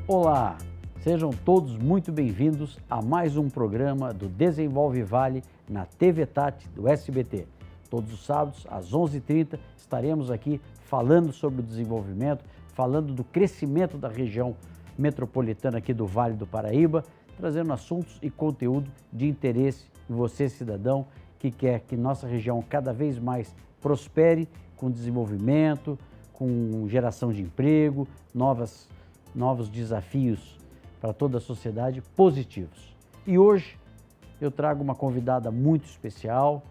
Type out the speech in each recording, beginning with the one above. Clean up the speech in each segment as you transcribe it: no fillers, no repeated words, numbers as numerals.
Olá, sejam todos muito bem-vindos a mais um programa do Desenvolve Vale na TV Tati do SBT. Todos os sábados, às 11h30, estaremos aqui falando sobre o desenvolvimento, falando do crescimento da região metropolitana aqui do Vale do Paraíba, trazendo assuntos e conteúdo de interesse de você, cidadão, que quer que nossa região cada vez mais prospere com desenvolvimento, com geração de emprego, novos desafios para toda a sociedade positivos. E hoje eu trago uma convidada muito especial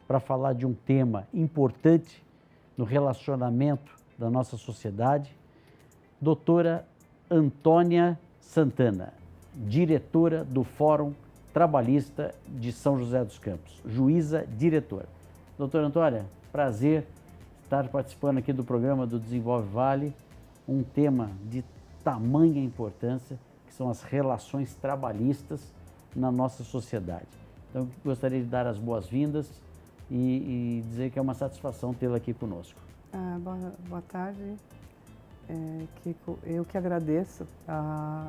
para falar de um tema importante no relacionamento da nossa sociedade, doutora Antônia Santana, diretora do Fórum Trabalhista de São José dos Campos, juíza diretora. Doutora Antônia, prazer estar participando aqui do programa do Desenvolve Vale, um tema de tamanha importância, que são as relações trabalhistas na nossa sociedade. Então, gostaria de dar as boas-vindas e dizer que é uma satisfação tê-la aqui conosco. Boa tarde, Kiko. Eu que agradeço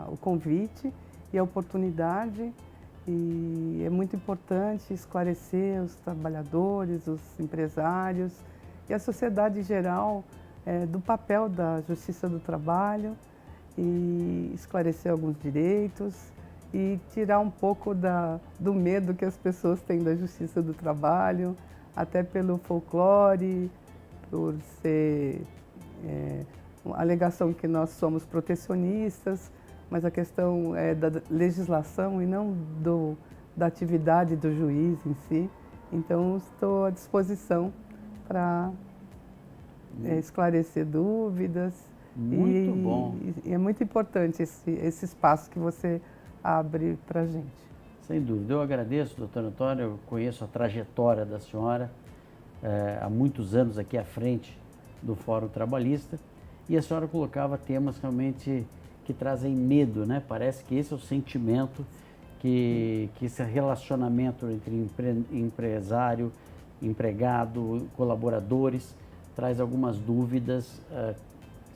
o convite e a oportunidade, e é muito importante esclarecer os trabalhadores, os empresários e a sociedade em geral do papel da Justiça do Trabalho, e esclarecer alguns direitos e tirar um pouco do medo que as pessoas têm da Justiça do Trabalho, até pelo folclore, por ser a alegação que nós somos protecionistas, mas a questão é da legislação e não da atividade do juiz em si. Então, estou à disposição para esclarecer dúvidas. Muito bom. E é muito importante esse espaço que você abre para a gente. Sem dúvida. Eu agradeço, doutora Antônia, eu conheço a trajetória da senhora há muitos anos aqui à frente do Fórum Trabalhista, e a senhora colocava temas realmente que trazem medo, né? Parece que esse é o sentimento, que esse relacionamento entre empresário, empregado, colaboradores, traz algumas dúvidas.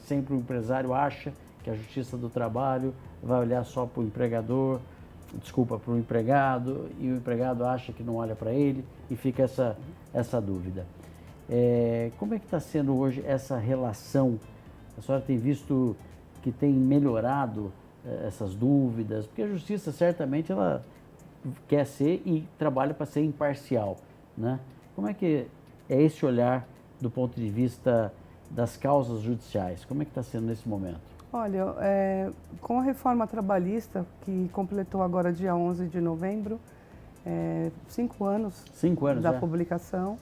Sempre o empresário acha que a Justiça do Trabalho vai olhar só para o empregador, para o empregado, e o empregado acha que não olha para ele, e fica essa dúvida. Como é que está sendo hoje essa relação? A senhora tem visto que tem melhorado essas dúvidas? Porque a Justiça certamente ela quer ser e trabalha para ser imparcial, né? Como é que é esse olhar do ponto de vista das causas judiciais? Como é que está sendo nesse momento? Olha, com a reforma trabalhista, que completou agora dia 11 de novembro, 5 anos, da publicação,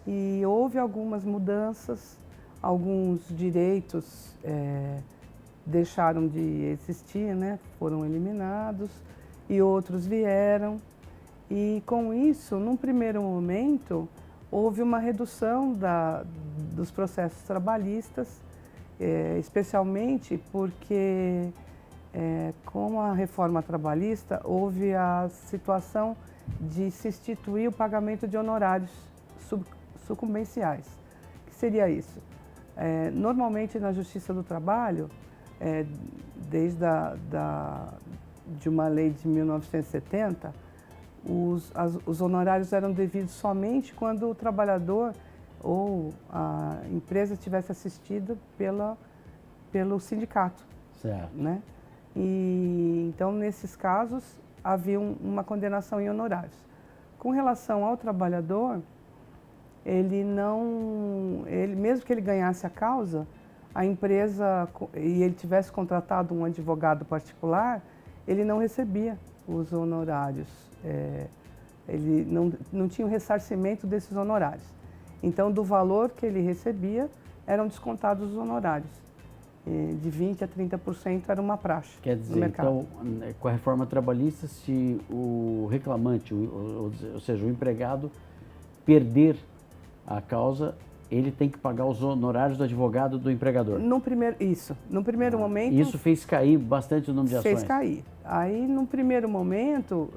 e houve algumas mudanças, alguns direitos deixaram de existir, né? Foram eliminados, e outros vieram, e com isso, num primeiro momento, houve uma redução dos processos trabalhistas, especialmente porque, com a reforma trabalhista, houve a situação de se instituir o pagamento de honorários sucumbenciais. O que seria isso? Normalmente, na Justiça do Trabalho, desde de uma lei de 1970, os honorários eram devidos somente quando o trabalhador ou a empresa tivesse assistido pelo sindicato. Certo. Né? E, então, nesses casos, havia uma condenação em honorários. Com relação ao trabalhador, mesmo que ele ganhasse a causa, a empresa, e ele tivesse contratado um advogado particular, ele não recebia os honorários. Ele não tinha o ressarcimento desses honorários. Então, do valor que ele recebia, eram descontados os honorários. De 20% a 30% era uma praxe. Quer dizer, no mercado. então, com a reforma trabalhista, se o reclamante, ou seja, o empregado, perder a causa, ele tem que pagar os honorários do advogado do empregador. No primeiro momento... Isso fez cair bastante o número de ações? Fez cair. Aí, no primeiro momento,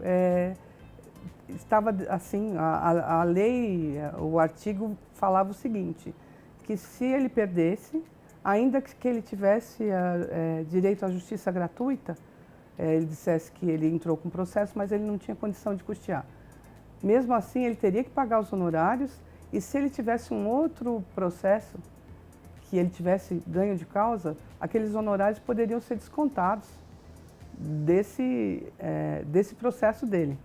estava assim, a lei, o artigo falava o seguinte, que se ele perdesse, ainda que ele tivesse direito à justiça gratuita, ele dissesse que ele entrou com processo, mas ele não tinha condição de custear. Mesmo assim, ele teria que pagar os honorários, e se ele tivesse um outro processo, que ele tivesse ganho de causa, aqueles honorários poderiam ser descontados desse processo dele.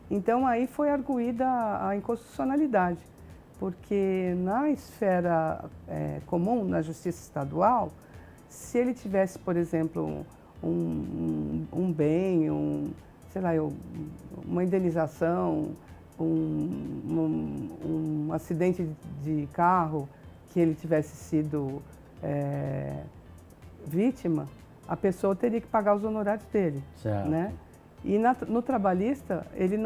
Então, aí foi arguída a inconstitucionalidade, porque na esfera comum, na justiça estadual, se ele tivesse, por exemplo, um bem, sei lá, uma indenização, um acidente de carro que ele tivesse sido vítima, a pessoa teria que pagar os honorários dele, certo, né? E no trabalhista, ele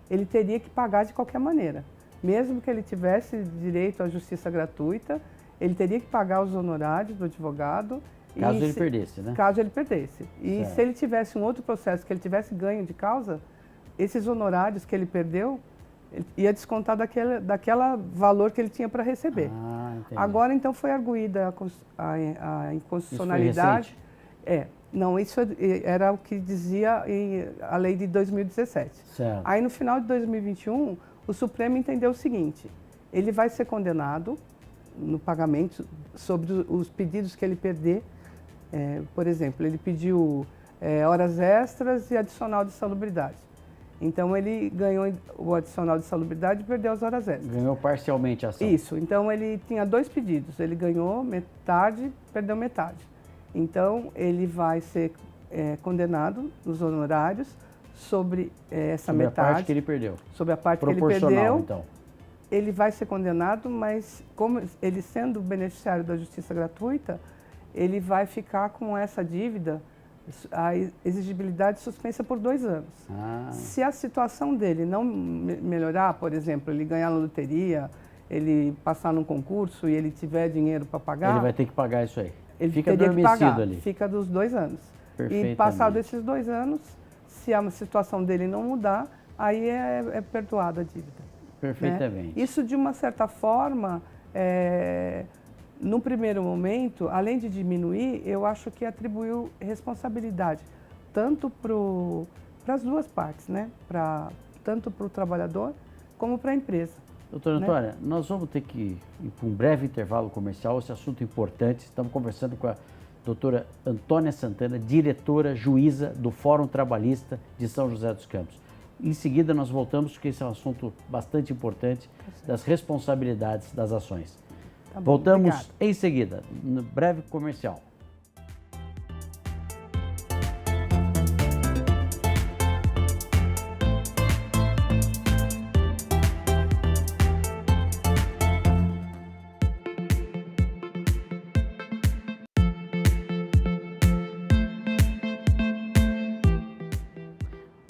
ele teria que pagar de qualquer maneira. Mesmo que ele tivesse direito à justiça gratuita, ele teria que pagar os honorários do advogado. Caso ele perdesse, né? Caso ele perdesse. E se ele tivesse um outro processo, que ele tivesse ganho de causa, esses honorários que ele perdeu, ele ia descontar daquela valor que ele tinha para receber. Agora, então, foi arguída a inconstitucionalidade. Isso foi recente? Não, isso era o que dizia a lei de 2017. Certo. Aí, no final de 2021, o Supremo entendeu o seguinte: ele vai ser condenado no pagamento sobre os pedidos que ele perder. Por exemplo, ele pediu horas extras e adicional de salubridade. Então, ele ganhou o adicional de salubridade e perdeu as horas extras. Ganhou parcialmente a ação. Isso. Então, ele tinha 2 pedidos. Ele ganhou metade, perdeu metade. Então, ele vai ser condenado nos honorários sobre essa metade. Sobre a parte que ele perdeu. Sobre a parte que ele perdeu. Então. Ele vai ser condenado, mas como ele sendo beneficiário da justiça gratuita, ele vai ficar com essa dívida, a exigibilidade suspensa por 2 anos. Se a situação dele não melhorar, por exemplo, ele ganhar na loteria, ele passar num concurso e ele tiver dinheiro para pagar... Ele vai ter que pagar isso aí. Ele fica teria que pagar, ali. Fica dos 2 anos. E passado esses 2 anos, se a situação dele não mudar, aí é perdoada a dívida. Perfeitamente. Né? Isso, de uma certa forma, no primeiro momento, além de diminuir, eu acho que atribuiu responsabilidade, tanto para as duas partes, né? Tanto para o trabalhador como para a empresa. Doutora Antônia, nós vamos ter que ir para um breve intervalo comercial, esse assunto é importante. Estamos conversando com a doutora Antônia Santana, diretora juíza do Fórum Trabalhista de São José dos Campos. Em seguida, nós voltamos, porque esse é um assunto bastante importante, das responsabilidades das ações. Tá bom, voltamos obrigada. Em seguida, no breve comercial.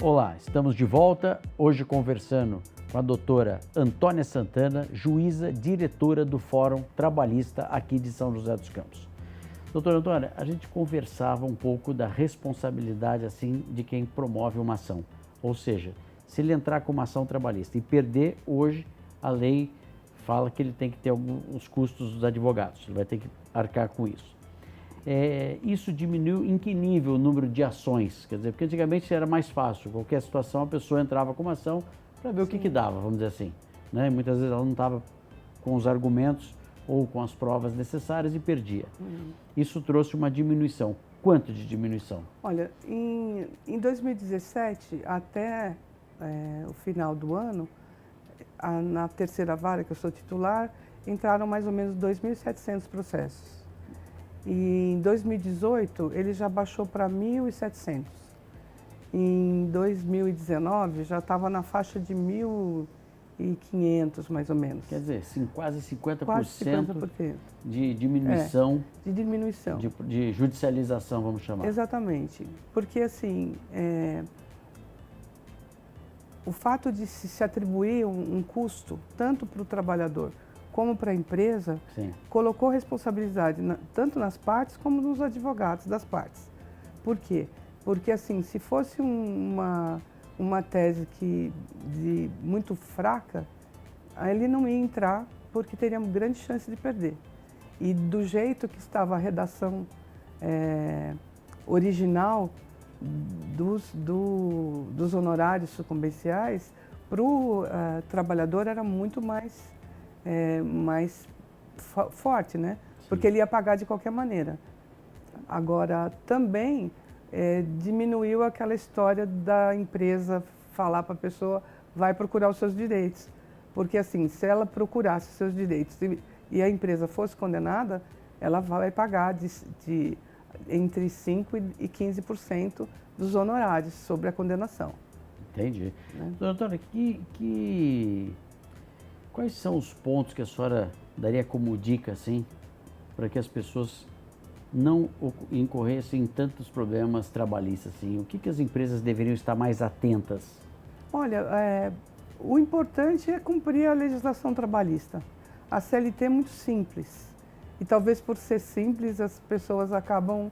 Olá, estamos de volta, hoje conversando com a doutora Antônia Santana, juíza diretora do Fórum Trabalhista aqui de São José dos Campos. Doutora Antônia, a gente conversava um pouco da responsabilidade assim de quem promove uma ação. Ou seja, se ele entrar com uma ação trabalhista e perder, hoje a lei fala que ele tem que ter alguns custos dos advogados, ele vai ter que arcar com isso. Isso diminuiu em que nível o número de ações? Quer dizer, porque antigamente era mais fácil, qualquer situação a pessoa entrava com uma ação para ver o que dava, vamos dizer assim. Né? E muitas vezes ela não estava com os argumentos ou com as provas necessárias e perdia. Isso trouxe uma diminuição. Quanto de diminuição? Olha, em 2017, até o final do ano, na terceira vara, que eu sou titular, entraram mais ou menos 2.700 processos. E em 2018, ele já baixou para 1.700. Em 2019, já estava na faixa de 1.500, mais ou menos. Quer dizer, quase 50%, quase 50% de diminuição, de diminuição. De judicialização, vamos chamar. Exatamente. Porque, assim, o fato de se atribuir um custo, tanto para o trabalhador como para a empresa, Sim. colocou responsabilidade tanto nas partes como nos advogados das partes. Por quê? Porque, assim, se fosse uma tese muito fraca, ele não ia entrar porque teria grande chance de perder. E do jeito que estava a redação original dos honorários sucumbenciais, para o trabalhador era muito mais forte, né? Porque ele ia pagar de qualquer maneira. Agora, também diminuiu aquela história da empresa falar para a pessoa, vai procurar os seus direitos. Porque, assim, se ela procurasse os seus direitos e a empresa fosse condenada, ela vai pagar entre 5% e 15% dos honorários sobre a condenação. Entendi. Né? Doutora, quais são os pontos que a senhora daria como dica, assim, para que as pessoas não incorressem em tantos problemas trabalhistas, assim? O que as empresas deveriam estar mais atentas? Olha, o importante é cumprir a legislação trabalhista. A CLT é muito simples e talvez por ser simples as pessoas acabam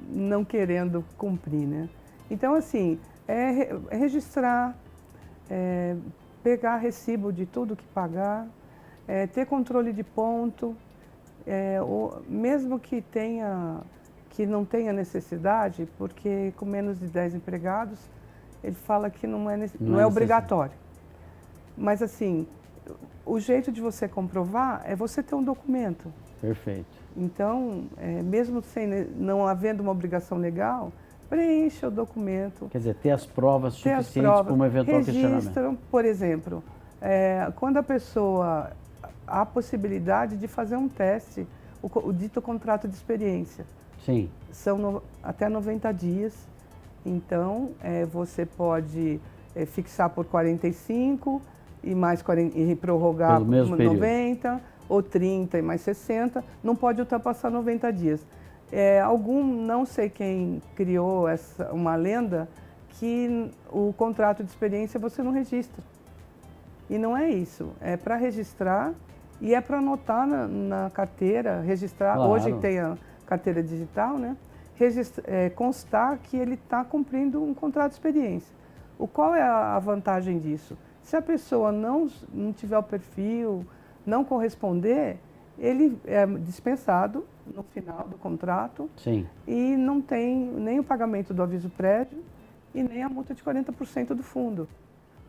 não querendo cumprir, né? Então, assim, registrar, pegar recibo de tudo que pagar, ter controle de ponto, mesmo que não tenha necessidade, porque com menos de 10 empregados, ele fala que não é obrigatório. Mas assim, o jeito de você comprovar é você ter um documento. Perfeito. Então, mesmo não havendo uma obrigação legal, preencha o documento. Quer dizer, ter as provas suficientes para um eventual questionamento. Por exemplo, quando a pessoa há a possibilidade de fazer um teste, o dito contrato de experiência. Sim. São até 90 dias, então você pode fixar por 45 e prorrogar por 90, ou 30 e mais 60, não pode ultrapassar 90 dias. Não sei quem criou uma lenda, que o contrato de experiência você não registra. E não é isso, é para registrar e é para anotar na carteira, registrar, claro. Hoje tem a carteira digital, né? Constar que ele está cumprindo um contrato de experiência. Qual é a vantagem disso? Se a pessoa não tiver o perfil, não corresponder, ele é dispensado no final do contrato. Sim. E não tem nem o pagamento do aviso prévio e nem a multa de 40% do fundo.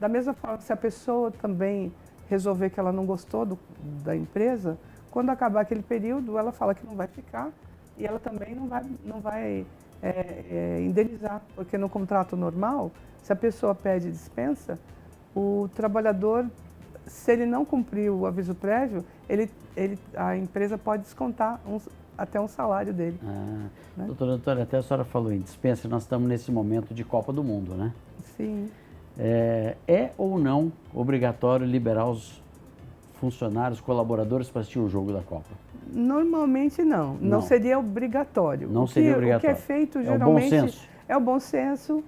Da mesma forma, se a pessoa também resolver que ela não gostou da empresa, quando acabar aquele período, ela fala que não vai ficar e ela também não vai indenizar, porque no contrato normal, se a pessoa pede dispensa, o trabalhador, se ele não cumprir o aviso prévio, a empresa pode descontar até um salário dele. Né? Doutora, até a senhora falou em dispensa, nós estamos nesse momento de Copa do Mundo, né? Sim. É ou não obrigatório liberar os funcionários, colaboradores para assistir o jogo da Copa? Normalmente não. Não seria obrigatório. Não seria obrigatório. O que é feito geralmente é o bom senso.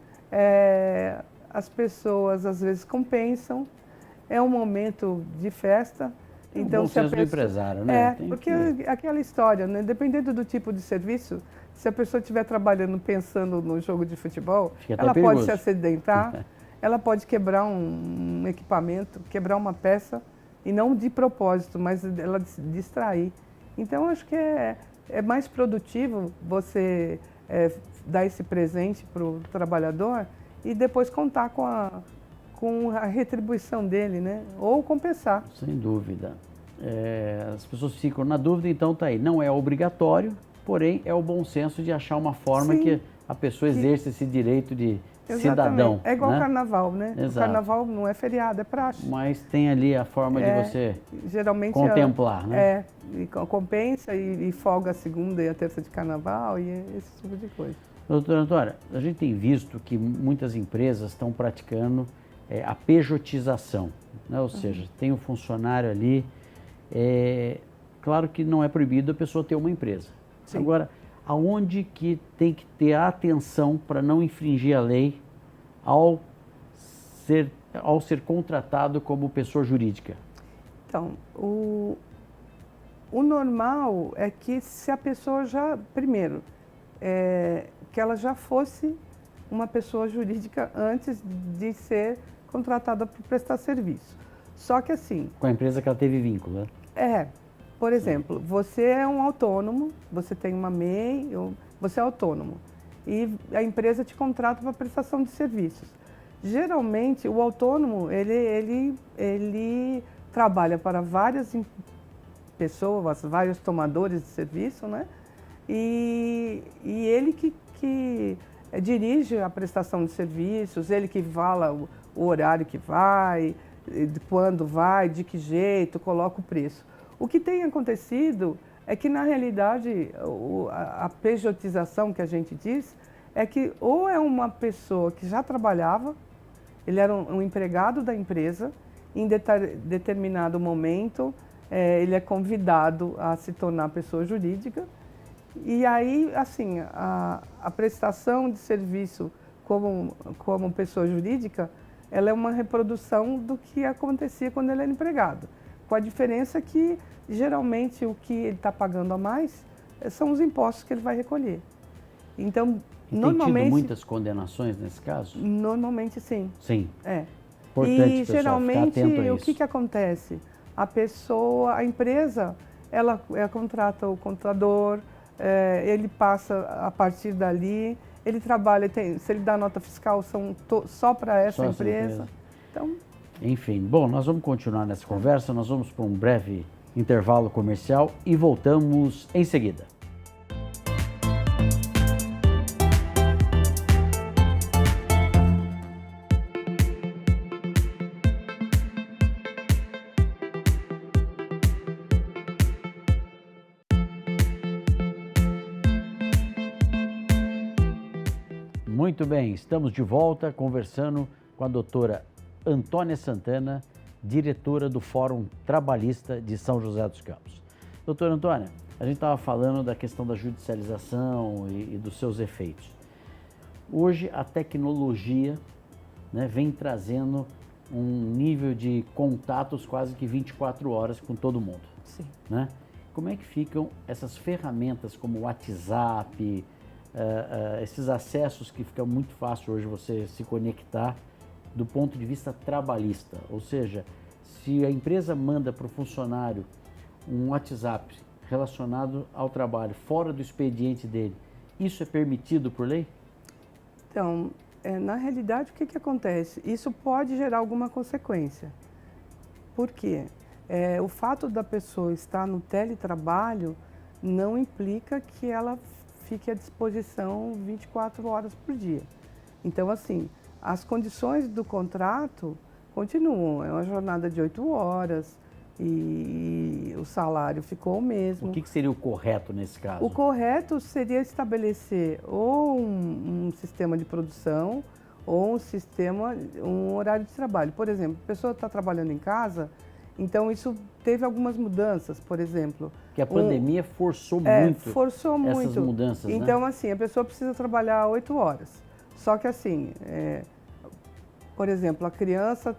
As pessoas às vezes compensam. É um momento de festa. Então, se a pessoa... do empresário, né? Porque aquela história, né? Dependendo do tipo de serviço, se a pessoa estiver trabalhando pensando no jogo de futebol, ela pode se acidentar, ela pode quebrar um equipamento, quebrar uma peça, e não de propósito, mas ela distrair. Então, acho que é mais produtivo você dar esse presente para o trabalhador e depois contar com a retribuição dele, né? Ou compensar. Sem dúvida. As pessoas ficam na dúvida, então tá aí. Não é obrigatório, porém é o bom senso de achar uma forma que a pessoa exerça esse direito de cidadão. É igual né? Carnaval, né? Exato. O Carnaval não é feriado, é praxe. Mas tem ali a forma de você geralmente contemplar, né? E compensa e folga a segunda e a terça de Carnaval e esse tipo de coisa. Doutora Antônia, a gente tem visto que muitas empresas estão praticando a pejotização, né? Ou seja, tem um funcionário ali, claro que não é proibido a pessoa ter uma empresa. Sim. Agora, aonde que tem que ter atenção para não infringir a lei ao ser contratado como pessoa jurídica? Então, o normal é que se a pessoa primeiro, que ela já fosse uma pessoa jurídica antes de ser contratada para prestar serviço. Só que assim... Com a empresa que ela teve vínculo, né? Por exemplo, você é um autônomo, você tem uma MEI, você é autônomo e a empresa te contrata para prestação de serviços. Geralmente, o autônomo, ele trabalha para várias pessoas, vários tomadores de serviço, né? E ele que dirige a prestação de serviços, ele que fala o horário que vai, de quando vai, de que jeito, coloca o preço. O que tem acontecido é que, na realidade, a pejotização que a gente diz é que ou é uma pessoa que já trabalhava, ele era um empregado da empresa, em determinado momento ele é convidado a se tornar pessoa jurídica, e aí, assim, a prestação de serviço como pessoa jurídica, ela é uma reprodução do que acontecia quando ele era empregado, com a diferença que, geralmente, o que ele está pagando a mais são os impostos que ele vai recolher. Então, normalmente... Tem tido muitas condenações nesse caso? Normalmente, sim. Sim. Importante, e, geralmente, o que acontece? A empresa, ela contrata o contador, ele passa a partir dali, ele trabalha, se ele dá nota fiscal, são só para essa empresa. Então... Enfim, bom, nós vamos continuar nessa conversa, nós vamos para um breve intervalo comercial e voltamos em seguida. Muito bem, estamos de volta conversando com a doutora Antônia Santana, diretora do Fórum Trabalhista de São José dos Campos. Doutora Antônia, a gente estava falando da questão da judicialização e dos seus efeitos. Hoje a tecnologia, né, vem trazendo um nível de contatos quase que 24 horas com todo mundo. Sim. Né? Como é que ficam essas ferramentas como o WhatsApp, esses acessos que fica muito fácil hoje você se conectar do ponto de vista trabalhista? Ou seja, se a empresa manda para o funcionário um WhatsApp relacionado ao trabalho, fora do expediente dele, isso é permitido por lei? Então, na realidade, o que acontece? Isso pode gerar alguma consequência. Por quê? O fato da pessoa estar no teletrabalho não implica que ela fique à disposição 24 horas por dia. Então, assim, as condições do contrato continuam. É uma jornada de 8 horas e o salário ficou o mesmo. O que seria o correto nesse caso? O correto seria estabelecer ou um sistema de produção ou um horário de trabalho. Por exemplo, a pessoa está trabalhando em casa, então isso teve algumas mudanças, por exemplo. Que a pandemia forçou muito essas mudanças, né? Então, assim, a pessoa precisa trabalhar 8 horas. Só que, assim, por exemplo, a criança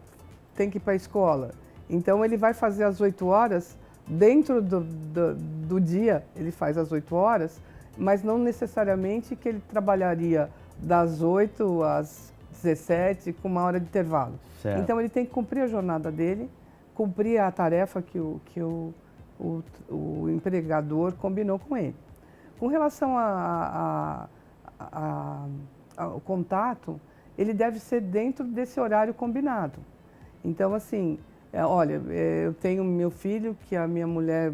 tem que ir para a escola. Então, ele vai fazer as 8 horas, dentro do dia, ele faz as 8 horas, mas não necessariamente que ele trabalharia das 8 às 17, com uma hora de intervalo. Certo. Então, ele tem que cumprir a jornada dele, cumprir a tarefa que o empregador combinou com ele. Com relação ao contato, ele deve ser dentro desse horário combinado. Então, assim, olha, eu tenho meu filho, que a minha mulher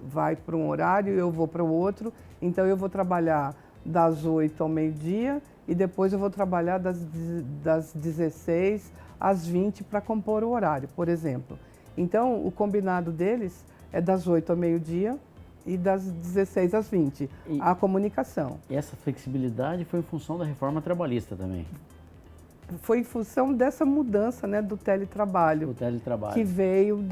vai para um horário, eu vou para o outro, então eu vou trabalhar das 8 ao meio-dia e depois eu vou trabalhar das 16 às 20 para compor o horário, por exemplo. Então, o combinado deles é das 8 ao meio-dia e das 16 às 20, a comunicação. E essa flexibilidade foi em função da reforma trabalhista também? Foi em função dessa mudança, né, do teletrabalho. O teletrabalho. Que veio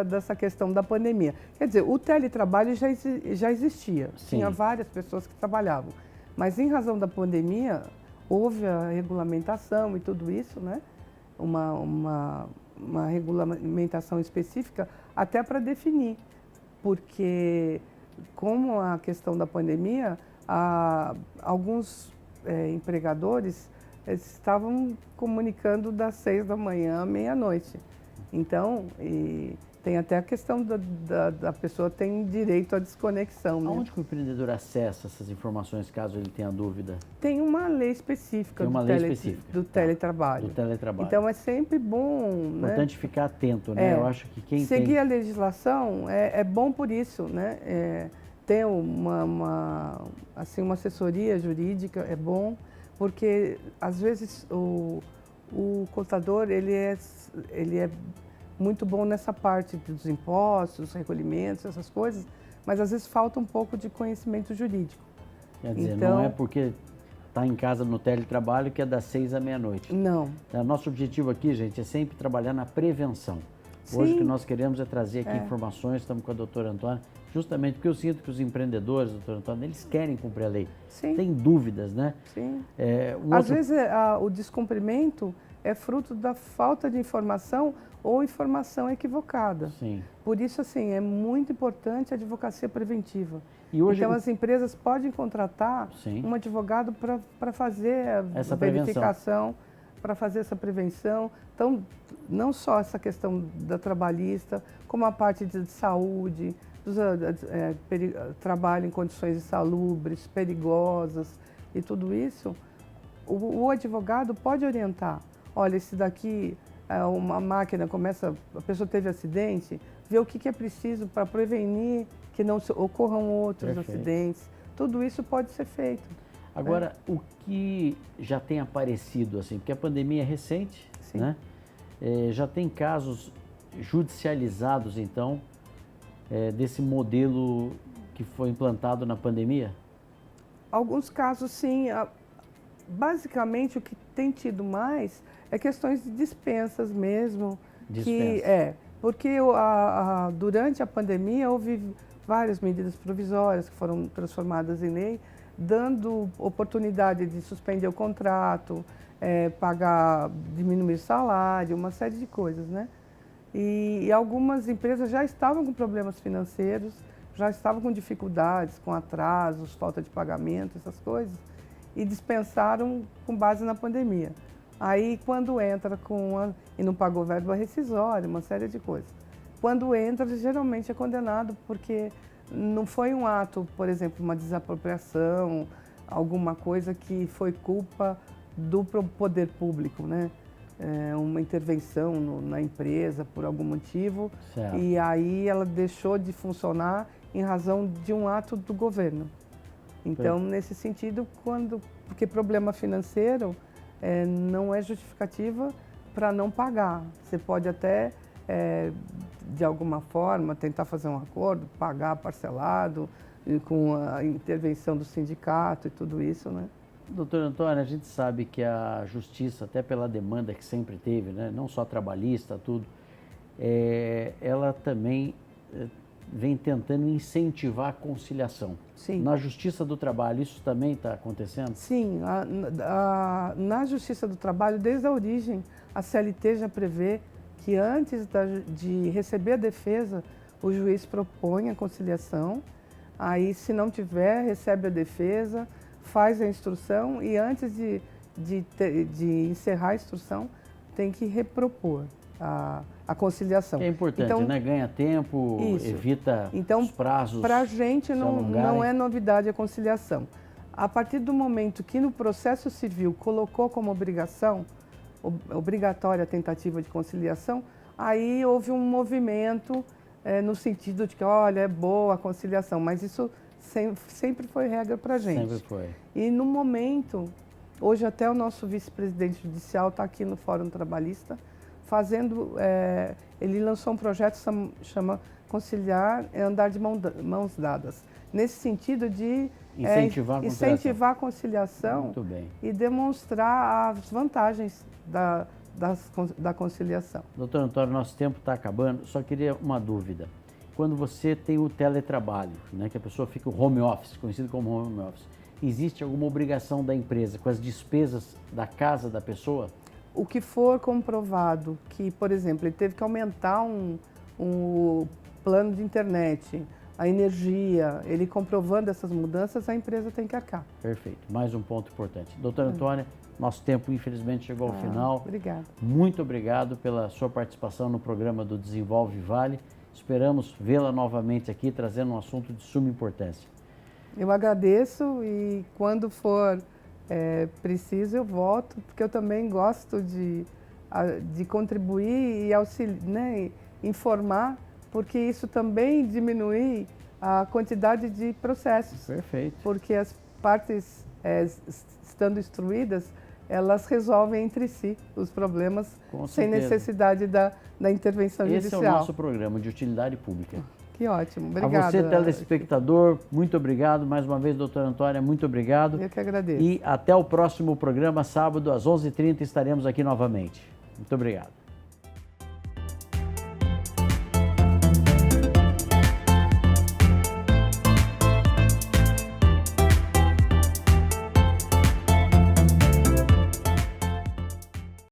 dessa questão da pandemia. Quer dizer, o teletrabalho já existia. Sim. Tinha várias pessoas que trabalhavam. Mas, em razão da pandemia, houve a regulamentação e tudo isso, né? Uma regulamentação específica até para definir. Porque, como a questão da pandemia, alguns empregadores estavam comunicando das 6 da manhã à meia-noite. Então, tem até a questão da pessoa tem direito à desconexão, né? Aonde que o empreendedor acessa essas informações, caso ele tenha dúvida? Tem uma lei específica, Tem uma lei específica do teletrabalho. Do teletrabalho. Então, é sempre bom, Importante ficar atento, né? Eu acho que quem seguir a legislação é bom por isso, né? Ter uma assessoria jurídica é bom, porque às vezes o contador ele é muito bom nessa parte dos impostos, recolhimentos, essas coisas, mas às vezes falta um pouco de conhecimento jurídico. Quer dizer, não é porque está em casa no teletrabalho que é das 6 à meia-noite. Não. Então, nosso objetivo aqui, gente, é sempre trabalhar na prevenção. Hoje o que nós queremos é trazer aqui informações, estamos com a doutora Antônia, justamente porque eu sinto que os empreendedores, doutora Antônia, eles querem cumprir a lei. Sim. Tem dúvidas, né? Sim. Às vezes o descumprimento é fruto da falta de informação ou informação equivocada. Sim. Por isso, assim, é muito importante a advocacia preventiva. E hoje então, as empresas podem contratar um advogado para fazer a verificação, para fazer essa prevenção. Então, não só essa questão da trabalhista, como a parte de saúde, trabalho em condições insalubres, perigosas e tudo isso, o advogado pode orientar. Olha, esse daqui, uma máquina a pessoa teve acidente, ver o que é preciso para prevenir que não ocorram outros acidentes. Tudo isso pode ser feito. Agora, o que já tem aparecido, assim, porque a pandemia é recente, né? Já tem casos judicializados, então, desse modelo que foi implantado na pandemia? Alguns casos, sim. Basicamente, o que tem tido mais é questões de dispensas mesmo. Porque durante a pandemia houve várias medidas provisórias que foram transformadas em lei, dando oportunidade de suspender o contrato, diminuir o salário, uma série de coisas, né? E algumas empresas já estavam com problemas financeiros, já estavam com dificuldades, com atrasos, falta de pagamento, essas coisas, e dispensaram com base na pandemia. Aí, quando entra e não pagou verba rescisória, uma série de coisas. Quando entra, geralmente é condenado porque não foi um ato, por exemplo, uma desapropriação, alguma coisa que foi culpa do poder público, né? Uma intervenção na empresa por algum motivo, e aí ela deixou de funcionar em razão de um ato do governo. Então, nesse sentido, porque problema financeiro não é justificativa para não pagar. Você pode até, de alguma forma, tentar fazer um acordo, pagar parcelado, com a intervenção do sindicato e tudo isso, né? Doutora Antônia, a gente sabe que a justiça, até pela demanda que sempre teve, né, não só trabalhista, tudo, ela também vem tentando incentivar a conciliação. Sim. Na Justiça do Trabalho, isso também está acontecendo? Sim, na Justiça do Trabalho, desde a origem, a CLT já prevê que antes de receber a defesa, o juiz propõe a conciliação, aí se não tiver, recebe a defesa, faz a instrução e antes de encerrar a instrução, tem que repropor a conciliação. É importante, então, né? Ganha tempo, evita os prazos. Para a gente não é novidade a conciliação. A partir do momento que no processo civil colocou como obrigatória a tentativa de conciliação, aí houve um movimento no sentido de que, olha, é boa a conciliação, mas isso sempre foi regra para a gente. Sempre foi. E no momento, hoje até o nosso vice-presidente judicial está aqui no Fórum Trabalhista, ele lançou um projeto que chama Conciliar é Andar de Mãos Dadas. Nesse sentido de incentivar a conciliação Muito bem. E demonstrar as vantagens da conciliação. Doutor Antônio, nosso tempo está acabando, só queria uma dúvida. Quando você tem o teletrabalho, né, que a pessoa fica o home office, conhecido como home office, existe alguma obrigação da empresa com as despesas da casa da pessoa? O que for comprovado que, por exemplo, ele teve que aumentar um plano de internet a energia, ele comprovando essas mudanças, a empresa tem que arcar. Perfeito. Mais um ponto importante. Doutora Antônia, nosso tempo infelizmente chegou ao final. Obrigada. Muito obrigado pela sua participação no programa do Desenvolve Vale. Esperamos vê-la novamente aqui, trazendo um assunto de suma importância. Eu agradeço e quando for preciso eu volto, porque eu também gosto de contribuir e auxiliar, né, informar, porque isso também diminui a quantidade de processos. Perfeito. Porque as partes, estando instruídas, elas resolvem entre si os problemas sem necessidade da intervenção judicial. Esse é o nosso programa de utilidade pública. Que ótimo, obrigada. A você, telespectador, muito obrigado. Mais uma vez, doutora Antônia, muito obrigado. Eu que agradeço. E até o próximo programa, sábado, às 11h30, estaremos aqui novamente. Muito obrigado.